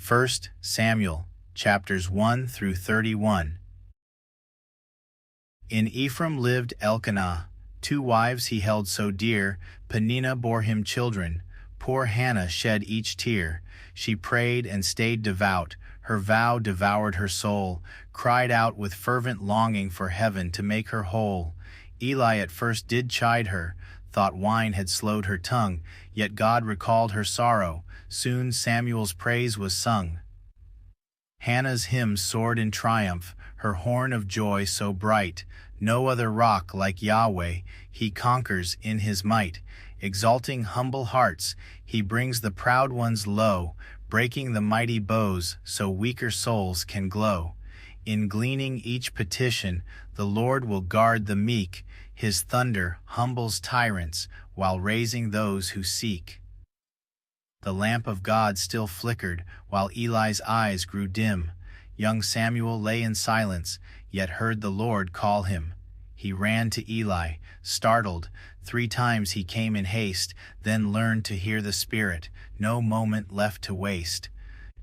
1 Samuel, chapters 1 through 31. In Ephraim lived Elkanah. 2 wives he held so dear. Peninnah bore him children. Poor Hannah shed each tear. She prayed and stayed devout. Her vow devoured her soul. Cried out with fervent longing for heaven to make her whole. Eli at first did chide her, thought wine had slowed her tongue, yet God recalled her sorrow. Soon Samuel's praise was sung. Hannah's hymn soared in triumph, her horn of joy so bright. No other rock like Yahweh, he conquers in his might. Exalting humble hearts, he brings the proud ones low, breaking the mighty bows so weaker souls can glow. In gleaning each petition, the Lord will guard the meek. His thunder humbles tyrants while raising those who seek. The lamp of God still flickered while Eli's eyes grew dim. Young Samuel lay in silence, yet heard the Lord call him. He ran to Eli, startled. 3 times he came in haste, then learned to hear the Spirit, no moment left to waste.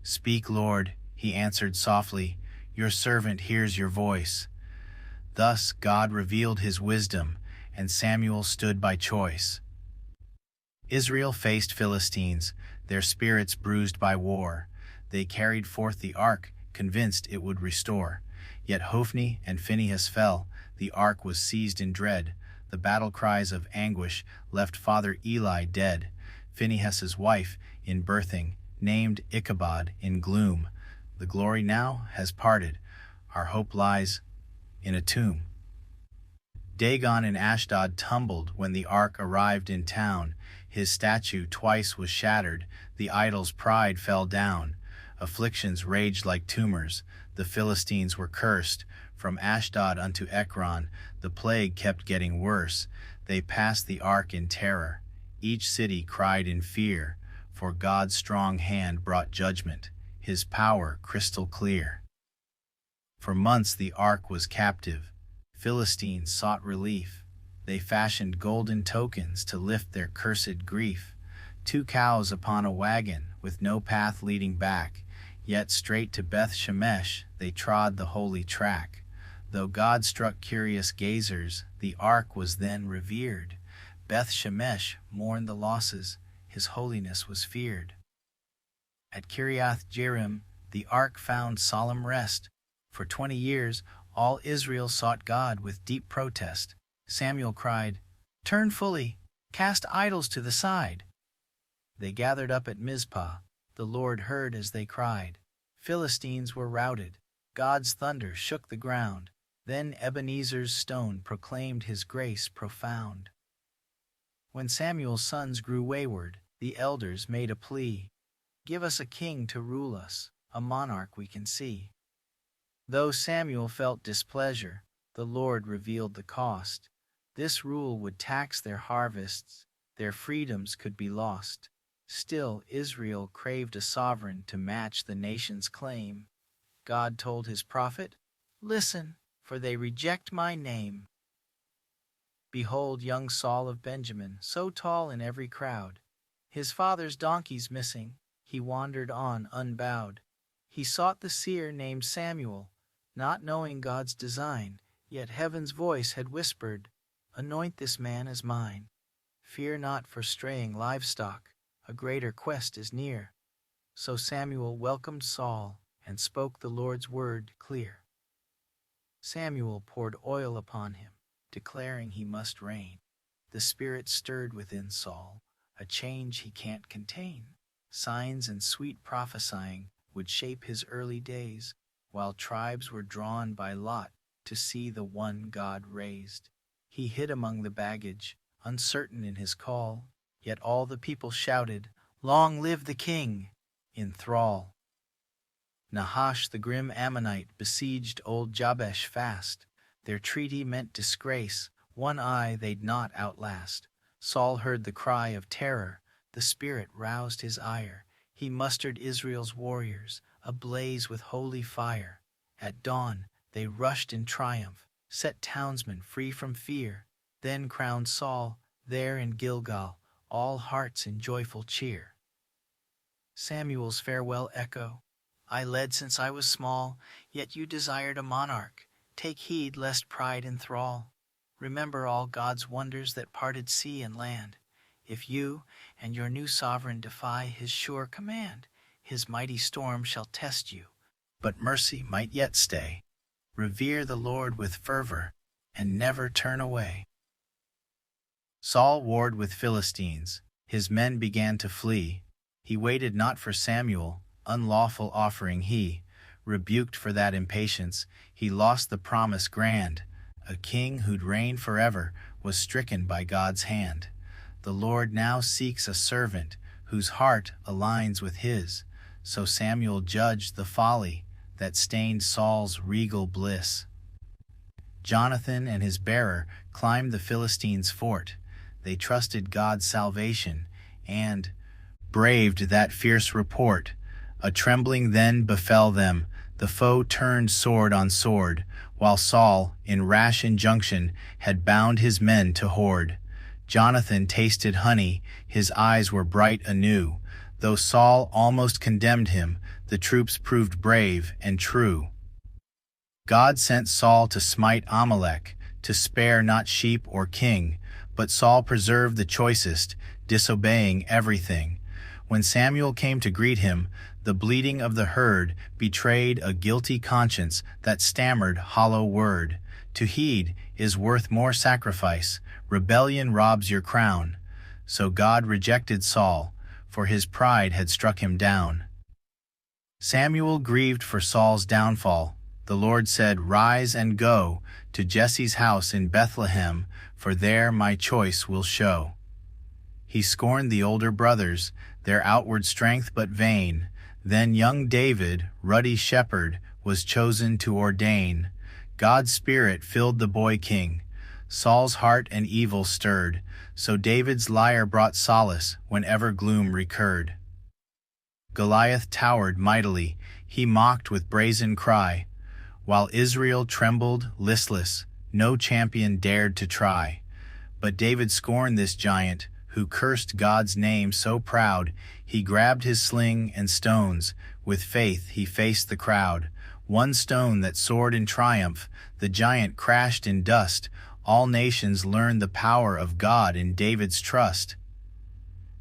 "Speak, Lord," he answered softly, "your servant hears your voice." Thus God revealed his wisdom, and Samuel stood by choice. Israel faced Philistines, their spirits bruised by war. They carried forth the ark, convinced it would restore. Yet Hophni and Phinehas fell, the ark was seized in dread. The battle cries of anguish left Father Eli dead. Phinehas's wife, in birthing, named Ichabod in gloom. The glory now has parted, our hope lies in a tomb. Dagon in Ashdod tumbled when the ark arrived in town. His statue twice was shattered, the idol's pride fell down. Afflictions raged like tumors, the Philistines were cursed. From Ashdod unto Ekron, the plague kept getting worse. They passed the ark in terror, each city cried in fear, for God's strong hand brought judgment, his power crystal clear. For months the ark was captive, Philistines sought relief. They fashioned golden tokens to lift their cursed grief. 2 cows upon a wagon, with no path leading back, yet straight to Beth Shemesh they trod the holy track. Though God struck curious gazers, the ark was then revered. Beth Shemesh mourned the losses, his holiness was feared. At Kiriath Jearim the ark found solemn rest. For 20 years all Israel sought God with deep protest. Samuel cried, "Turn fully, cast idols to the side." They gathered up at Mizpah, the Lord heard as they cried. Philistines were routed, God's thunder shook the ground. Then Ebenezer's stone proclaimed his grace profound. When Samuel's sons grew wayward, the elders made a plea. "Give us a king to rule us, a monarch we can see." Though Samuel felt displeasure, the Lord revealed the cost. This rule would tax their harvests, their freedoms could be lost. Still Israel craved a sovereign to match the nation's claim. God told his prophet, "Listen, for they reject my name." Behold young Saul of Benjamin, so tall in every crowd. His father's donkey's missing, he wandered on unbowed. He sought the seer named Samuel, not knowing God's design, yet heaven's voice had whispered, "Anoint this man as mine. Fear not for straying livestock, a greater quest is near." So Samuel welcomed Saul and spoke the Lord's word clear. Samuel poured oil upon him, declaring he must reign. The Spirit stirred within Saul, a change he can't contain. Signs and sweet prophesying would shape his early days, while tribes were drawn by lot to see the one God raised. He hid among the baggage, uncertain in his call, yet all the people shouted, "Long live the king!" in thrall. Nahash the grim Ammonite besieged old Jabesh fast. Their treaty meant disgrace, one eye they'd not outlast. Saul heard the cry of terror, the Spirit roused his ire. He mustered Israel's warriors, ablaze with holy fire. At dawn they rushed in triumph, set townsmen free from fear. Then crowned Saul, there in Gilgal, all hearts in joyful cheer. Samuel's farewell echo, I led since I was small, yet you desired a monarch. Take heed lest pride enthrall. Remember all God's wonders that parted sea and land. If you and your new sovereign defy his sure command, his mighty storm shall test you, but mercy might yet stay. Revere the Lord with fervor, and never turn away. Saul warred with Philistines. His men began to flee. He waited not for Samuel, unlawful offering he. Rebuked for that impatience, he lost the promise grand. A king who'd reign forever was stricken by God's hand. The Lord now seeks a servant whose heart aligns with his. So Samuel judged the folly that stained Saul's regal bliss. Jonathan and his bearer climbed the Philistines' fort. They trusted God's salvation and braved that fierce report. A trembling then befell them. The foe turned sword on sword, while Saul, in rash injunction, had bound his men to hoard. Jonathan tasted honey, his eyes were bright anew. Though Saul almost condemned him, the troops proved brave and true. God sent Saul to smite Amalek, to spare not sheep or king, but Saul preserved the choicest, disobeying everything. When Samuel came to greet him, the bleating of the herd betrayed a guilty conscience that stammered hollow word. To heed is worth more sacrifice, rebellion robs your crown. So God rejected Saul, for his pride had struck him down. Samuel grieved for Saul's downfall. The Lord said, Rise and go to Jesse's house in Bethlehem, for there my choice will show. He scorned the older brothers, their outward strength but vain. Then young David, ruddy shepherd, was chosen to ordain. God's spirit filled the boy king. Saul's heart an evil stirred, so David's lyre brought solace whenever gloom recurred. Goliath towered mightily, he mocked with brazen cry. While Israel trembled, listless, no champion dared to try. But David scorned this giant, who cursed God's name so proud. He grabbed his sling and stones, with faith he faced the crowd. One stone that soared in triumph, the giant crashed in dust. All nations learned the power of God in David's trust.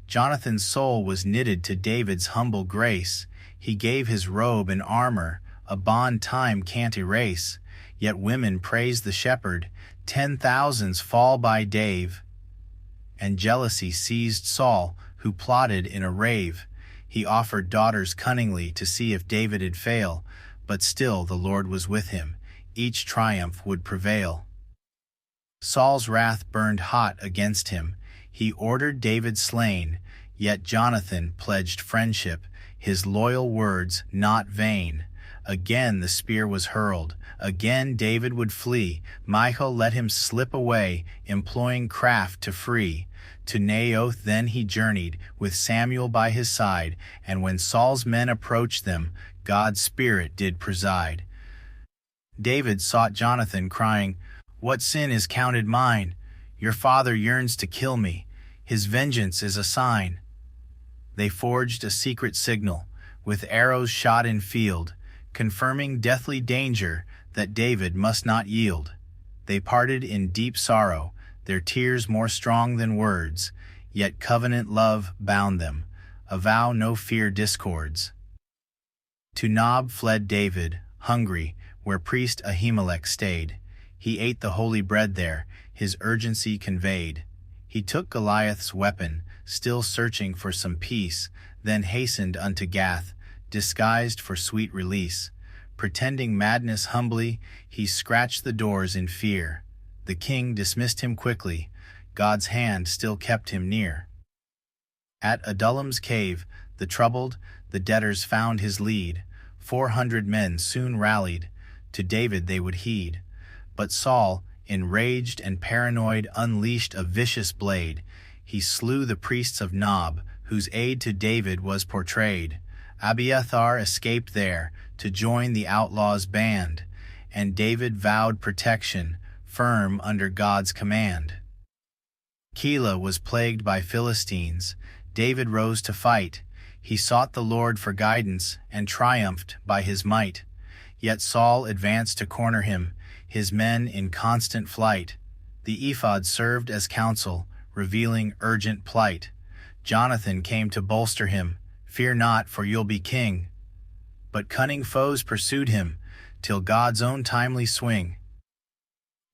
Jonathan's soul was knitted to David's humble grace. He gave his robe and armor, a bond time can't erase. Yet women praise the shepherd, 10,000s fall by Dave. And jealousy seized Saul, who plotted in a rave. He offered daughters cunningly to see if David'd fail, but still the Lord was with him. Each triumph would prevail. Saul's wrath burned hot against him. He ordered David slain, yet Jonathan pledged friendship, his loyal words not vain. Again the spear was hurled, again David would flee. Michal let him slip away, employing craft to free. To Naioth then he journeyed, with Samuel by his side, and when Saul's men approached them, God's Spirit did preside. David sought Jonathan, crying, What sin is counted mine? Your father yearns to kill me. His vengeance is a sign. They forged a secret signal, with arrows shot in field, confirming deathly danger that David must not yield. They parted in deep sorrow, their tears more strong than words, yet covenant love bound them, a vow no fear discords. To Nob fled David, hungry, where priest Ahimelech stayed. He ate the holy bread there, his urgency conveyed. He took Goliath's weapon, still searching for some peace, then hastened unto Gath, disguised for sweet release. Pretending madness humbly, he scratched the doors in fear. The king dismissed him quickly, God's hand still kept him near. At Adullam's cave, the troubled, the debtors found his lead. 400 men soon rallied, to David they would heed. But Saul, enraged and paranoid, unleashed a vicious blade. He slew the priests of Nob, whose aid to David was portrayed. Abiathar escaped there, to join the outlaws' band, and David vowed protection, firm under God's command. Keilah was plagued by Philistines. David rose to fight. He sought the Lord for guidance and triumphed by his might. Yet Saul advanced to corner him, his men in constant flight. The ephod served as counsel, revealing urgent plight. Jonathan came to bolster him, "Fear not, for you'll be king." But cunning foes pursued him, till God's own timely swing.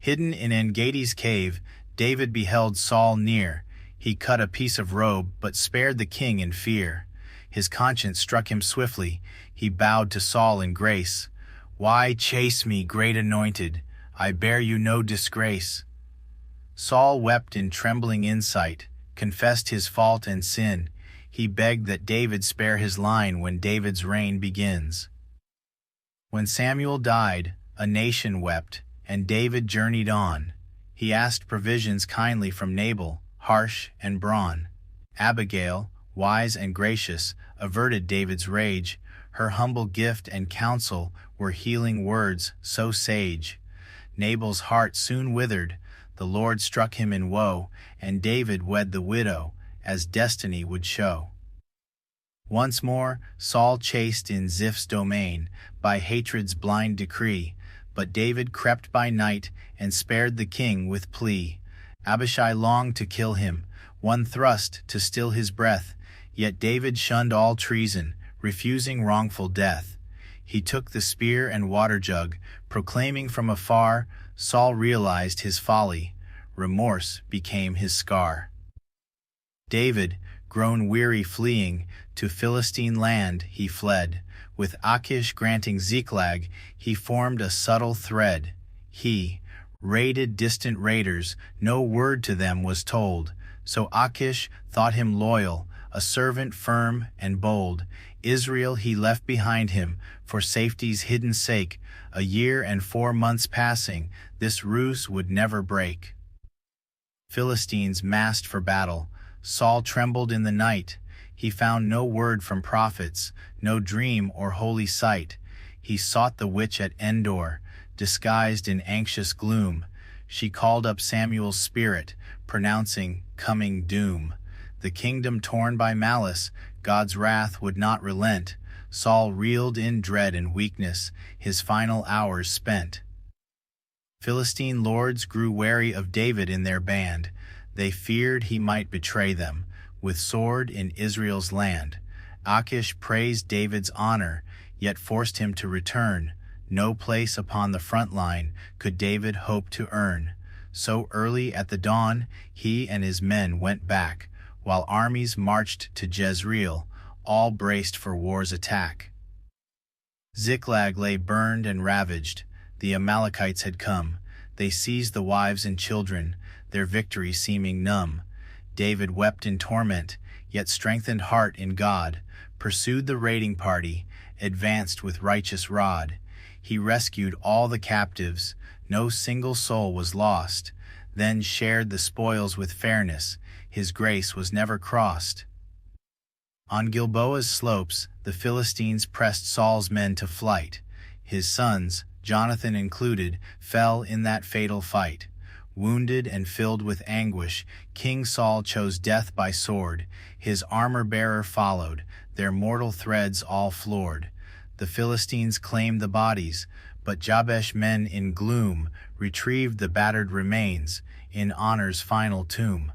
Hidden in Engedi's cave, David beheld Saul near. He cut a piece of robe, but spared the king in fear. His conscience struck him swiftly. He bowed to Saul in grace. "Why chase me, great anointed? I bear you no disgrace." Saul wept in trembling insight, confessed his fault and sin. He begged that David spare his line when David's reign begins. When Samuel died, a nation wept, and David journeyed on. He asked provisions kindly from Nabal, harsh and brawn. Abigail, wise and gracious, averted David's rage. Her humble gift and counsel were healing words so sage. Nabal's heart soon withered, the Lord struck him in woe, and David wed the widow, as destiny would show. Once more Saul chased in Ziph's domain, by hatred's blind decree, but David crept by night and spared the king with plea. Abishai longed to kill him, one thrust to still his breath, yet David shunned all treason, refusing wrongful death. He took the spear and water jug, proclaiming from afar. Saul realized his folly. Remorse became his scar. David, grown weary fleeing, to Philistine land he fled. With Achish granting Ziklag, he formed a subtle thread. He raided distant raiders, no word to them was told. So Achish thought him loyal, a servant firm and bold. Israel he left behind him, for safety's hidden sake. A year and 4 months passing, this ruse would never break. Philistines massed for battle. Saul trembled in the night. He found no word from prophets, no dream or holy sight. He sought the witch at Endor, disguised in anxious gloom. She called up Samuel's spirit, pronouncing coming doom. The kingdom torn by malice, God's wrath would not relent. Saul reeled in dread and weakness, his final hours spent. Philistine lords grew wary of David in their band. They feared he might betray them, with sword in Israel's land. Achish praised David's honor, yet forced him to return. No place upon the front line could David hope to earn. So early at the dawn, he and his men went back, while armies marched to Jezreel, all braced for war's attack. Ziklag lay burned and ravaged. The Amalekites had come. They seized the wives and children, their victory seeming numb. David wept in torment, yet strengthened heart in God, pursued the raiding party, advanced with righteous rod. He rescued all the captives, no single soul was lost, then shared the spoils with fairness, his grace was never crossed. On Gilboa's slopes, the Philistines pressed Saul's men to flight. His sons, Jonathan included, fell in that fatal fight. Wounded and filled with anguish, King Saul chose death by sword. His armor-bearer followed, their mortal threads all floored. The Philistines claimed the bodies, but Jabesh men in gloom retrieved the battered remains in honor's final tomb.